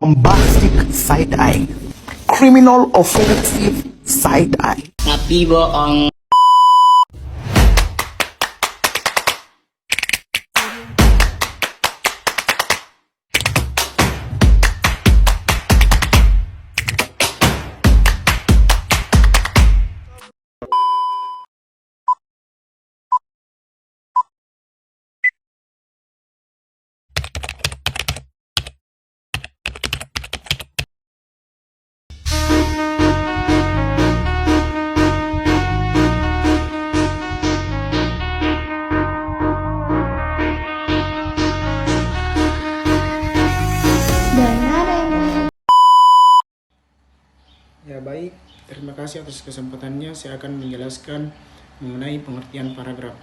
bombastic side-eye, criminal offensive side-eye. Tapi bohong. Ya baik, terima kasih atas kesempatannya. Saya akan menjelaskan mengenai pengertian paragraf.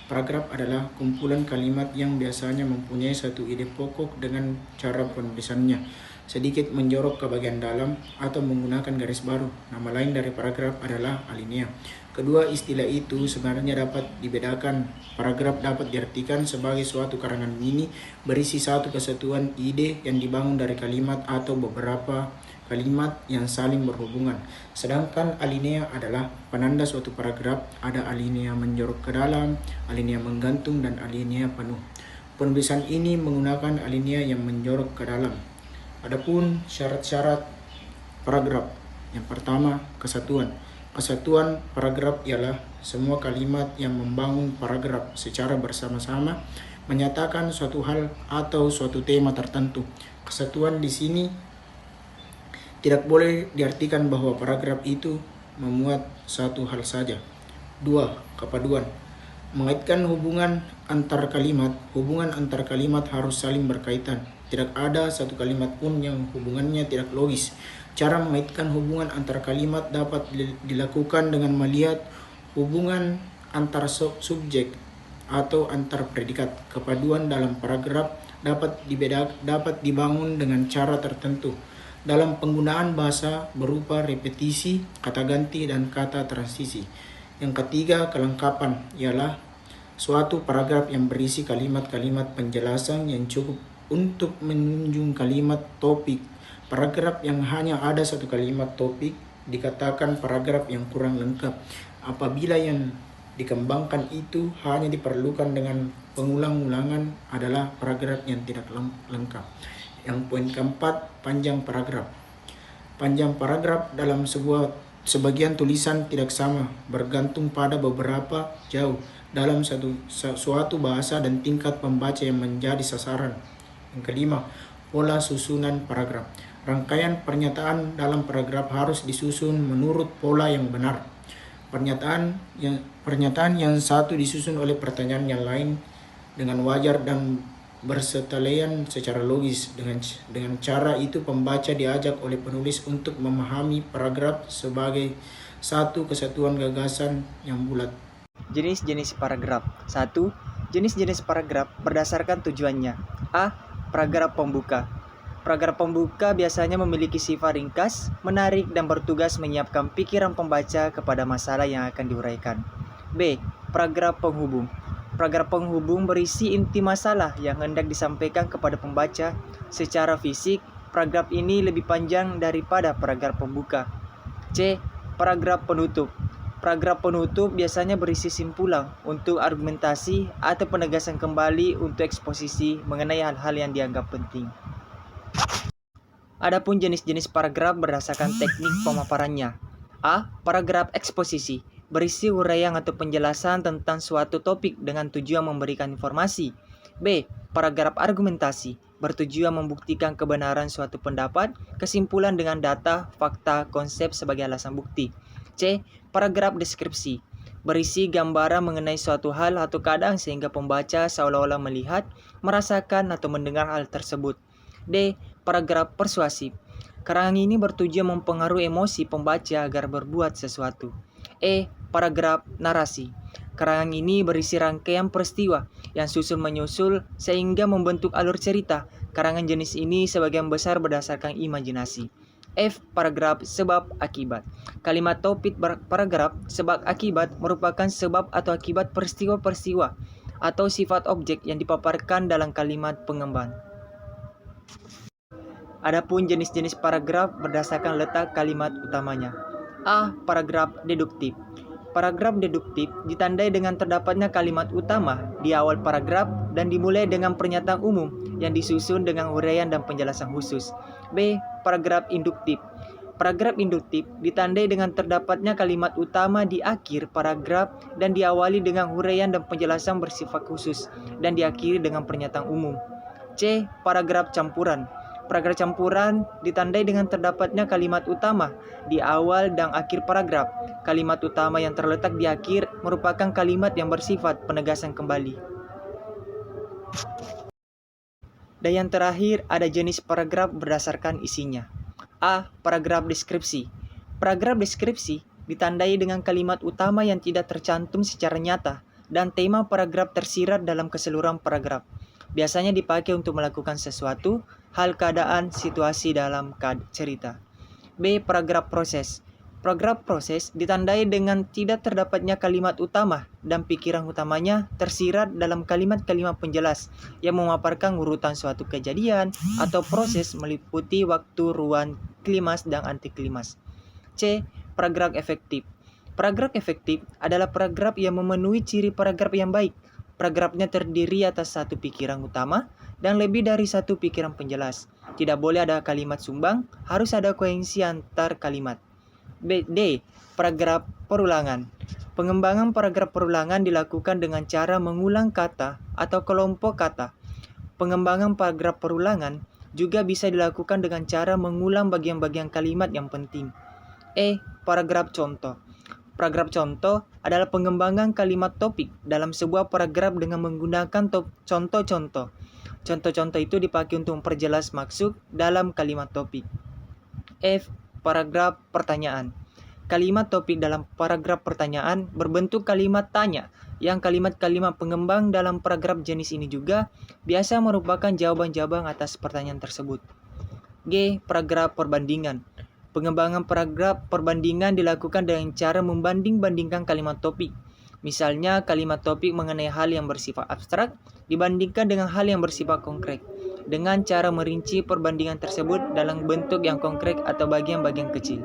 Paragraf adalah kumpulan kalimat yang biasanya mempunyai satu ide pokok dengan cara penulisannya sedikit menjorok ke bagian dalam atau menggunakan garis baru. Nama lain dari paragraf adalah alinea. Kedua istilah itu sebenarnya dapat dibedakan. Paragraf dapat diartikan sebagai suatu karangan mini berisi satu kesatuan ide yang dibangun dari kalimat atau beberapa kalimat yang saling berhubungan. Sedangkan alinea adalah penanda suatu paragraf. Ada alinea menjorok ke dalam, alinea menggantung, dan alinea penuh. Penulisan ini menggunakan alinea yang menjorok ke dalam. Adapun syarat-syarat paragraf. Yang pertama, kesatuan. Kesatuan paragraf ialah semua kalimat yang membangun paragraf secara bersama-sama menyatakan suatu hal atau suatu tema tertentu. Kesatuan di sini tidak boleh diartikan bahwa paragraf itu memuat satu hal saja. 2. Kepaduan. Mengaitkan hubungan antar kalimat. Hubungan antar kalimat harus saling berkaitan. Tidak ada satu kalimat pun yang hubungannya tidak logis. Cara mengaitkan hubungan antar kalimat dapat dilakukan dengan melihat hubungan antar subjek atau antar predikat. Kepaduan dalam paragraf dapat dibangun dengan cara tertentu dalam penggunaan bahasa berupa repetisi, kata ganti, dan kata transisi. Yang ketiga, kelengkapan ialah suatu paragraf yang berisi kalimat-kalimat penjelasan yang cukup untuk menunjukkan kalimat topik. Paragraf yang hanya ada satu kalimat topik dikatakan paragraf yang kurang lengkap. Apabila yang dikembangkan itu hanya diperlukan dengan pengulang-ulangan adalah paragraf yang tidak lengkap. Yang poin keempat, panjang paragraf. Panjang paragraf dalam sebagian tulisan tidak sama, bergantung pada beberapa jauh dalam suatu bahasa dan tingkat pembaca yang menjadi sasaran. Yang kelima, pola susunan paragraf. Rangkaian pernyataan dalam paragraf harus disusun menurut pola yang benar. Pernyataan yang satu disusun oleh pertanyaan yang lain dengan wajar dan bersetelayan secara logis. Dengan cara itu pembaca diajak oleh penulis untuk memahami paragraf sebagai satu kesatuan gagasan yang bulat. Jenis-jenis paragraf. 1. Jenis-jenis paragraf berdasarkan tujuannya. A. Paragraf pembuka. Paragraf pembuka biasanya memiliki sifat ringkas, menarik, dan bertugas menyiapkan pikiran pembaca kepada masalah yang akan diuraikan. B. Paragraf penghubung. Paragraf penghubung berisi inti masalah yang hendak disampaikan kepada pembaca. Secara fisik, paragraf ini lebih panjang daripada paragraf pembuka. C. Paragraf penutup. Paragraf penutup biasanya berisi simpulan untuk argumentasi atau penegasan kembali untuk eksposisi mengenai hal-hal yang dianggap penting. Adapun jenis-jenis paragraf berdasarkan teknik pemaparannya. A. Paragraf eksposisi. Berisi uraian atau penjelasan tentang suatu topik dengan tujuan memberikan informasi. B. Paragraf argumentasi. Bertujuan membuktikan kebenaran suatu pendapat, kesimpulan dengan data, fakta, konsep sebagai alasan bukti. C. Paragraf deskripsi. Berisi gambaran mengenai suatu hal atau keadaan sehingga pembaca seolah-olah melihat, merasakan, atau mendengar hal tersebut. D. Paragraf persuasif. Karangan ini bertujuan mempengaruhi emosi pembaca agar berbuat sesuatu. E. Paragraf narasi. Karangan ini berisi rangkaian peristiwa yang susul-menyusul sehingga membentuk alur cerita. Karangan jenis ini sebagian besar berdasarkan imajinasi. F. Paragraf sebab akibat. Kalimat topik paragraf sebab akibat merupakan sebab atau akibat peristiwa-peristiwa atau sifat objek yang dipaparkan dalam kalimat pengemban. Adapun jenis-jenis paragraf berdasarkan letak kalimat utamanya. A. Paragraf deduktif. Paragraf deduktif ditandai dengan terdapatnya kalimat utama di awal paragraf dan dimulai dengan pernyataan umum yang disusun dengan uraian dan penjelasan khusus. B. Paragraf induktif. Paragraf induktif ditandai dengan terdapatnya kalimat utama di akhir paragraf dan diawali dengan uraian dan penjelasan bersifat khusus dan diakhiri dengan pernyataan umum. C. Paragraf campuran. Paragraf campuran ditandai dengan terdapatnya kalimat utama di awal dan akhir paragraf. Kalimat utama yang terletak di akhir merupakan kalimat yang bersifat penegasan kembali. Dan yang terakhir ada jenis paragraf berdasarkan isinya. A. Paragraf deskripsi. Paragraf deskripsi ditandai dengan kalimat utama yang tidak tercantum secara nyata dan tema paragraf tersirat dalam keseluruhan paragraf. Biasanya dipakai untuk melakukan sesuatu, hal, keadaan, situasi dalam cerita. B. Paragraf proses. Paragraf proses ditandai dengan tidak terdapatnya kalimat utama dan pikiran utamanya tersirat dalam kalimat-kalimat penjelas yang memaparkan urutan suatu kejadian atau proses meliputi waktu, ruang, klimaks, dan antiklimaks. C. Paragraf efektif. Paragraf efektif adalah paragraf yang memenuhi ciri paragraf yang baik. Paragrafnya terdiri atas satu pikiran utama dan lebih dari satu pikiran penjelas. Tidak boleh ada kalimat sumbang, harus ada koherensi antar kalimat. D. Paragraf perulangan. Pengembangan paragraf perulangan dilakukan dengan cara mengulang kata atau kelompok kata. Pengembangan paragraf perulangan juga bisa dilakukan dengan cara mengulang bagian-bagian kalimat yang penting. E. Paragraf contoh. Paragraf contoh adalah pengembangan kalimat topik dalam sebuah paragraf dengan menggunakan contoh-contoh. Contoh-contoh itu dipakai untuk memperjelas maksud dalam kalimat topik. F. Paragraf pertanyaan. Kalimat topik dalam paragraf pertanyaan berbentuk kalimat tanya, yang kalimat-kalimat pengembang dalam paragraf jenis ini juga biasa merupakan jawaban-jawaban atas pertanyaan tersebut. G. Paragraf perbandingan. Pengembangan paragraf perbandingan dilakukan dengan cara membanding-bandingkan kalimat topik. Misalnya, kalimat topik mengenai hal yang bersifat abstrak dibandingkan dengan hal yang bersifat konkret, dengan cara merinci perbandingan tersebut dalam bentuk yang konkret atau bagian-bagian kecil.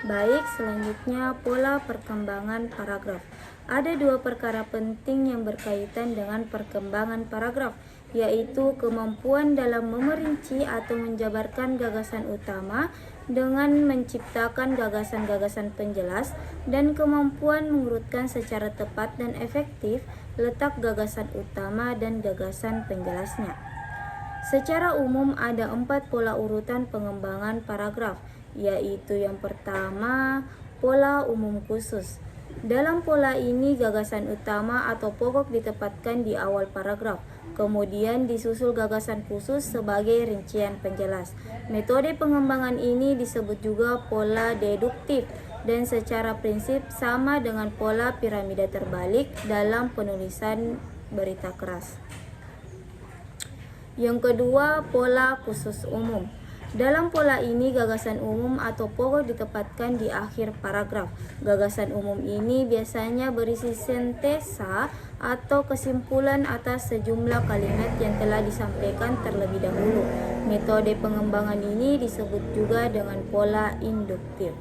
Baik, selanjutnya pola perkembangan paragraf. Ada dua perkara penting yang berkaitan dengan perkembangan paragraf, yaitu kemampuan dalam memerinci atau menjabarkan gagasan utama dengan menciptakan gagasan-gagasan penjelas dan kemampuan mengurutkan secara tepat dan efektif letak gagasan utama dan gagasan penjelasnya. Secara umum ada 4 pola urutan pengembangan paragraf, yaitu yang pertama, pola umum khusus. Dalam pola ini gagasan utama atau pokok ditempatkan di awal paragraf, kemudian disusul gagasan khusus sebagai rincian penjelas. Metode pengembangan ini disebut juga pola deduktif dan secara prinsip sama dengan pola piramida terbalik dalam penulisan berita keras. Yang kedua, pola khusus umum. Dalam pola ini gagasan umum atau pokok ditempatkan di akhir paragraf. Gagasan umum ini biasanya berisi sintesa atau kesimpulan atas sejumlah kalimat yang telah disampaikan terlebih dahulu. Metode pengembangan ini disebut juga dengan pola induktif.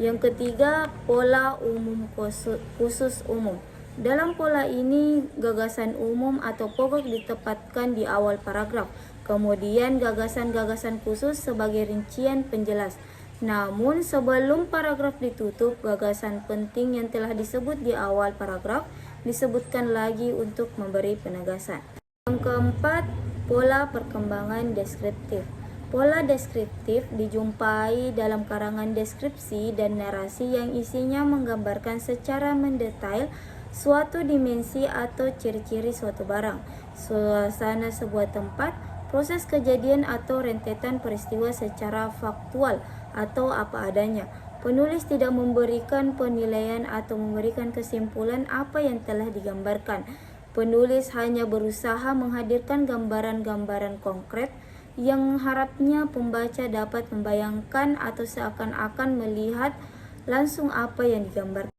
Yang ketiga, pola umum khusus umum. Dalam pola ini gagasan umum atau pokok ditempatkan di awal paragraf. Kemudian gagasan-gagasan khusus sebagai rincian penjelas. Namun sebelum paragraf ditutup, gagasan penting yang telah disebut di awal paragraf disebutkan lagi untuk memberi penegasan. Yang keempat, pola perkembangan deskriptif. Pola deskriptif dijumpai dalam karangan deskripsi dan narasi yang isinya menggambarkan secara mendetail suatu dimensi atau ciri-ciri suatu barang, suasana sebuah tempat, proses kejadian atau rentetan peristiwa secara faktual atau apa adanya. Penulis tidak memberikan penilaian atau memberikan kesimpulan apa yang telah digambarkan. Penulis hanya berusaha menghadirkan gambaran-gambaran konkret yang harapnya pembaca dapat membayangkan atau seakan-akan melihat langsung apa yang digambarkan.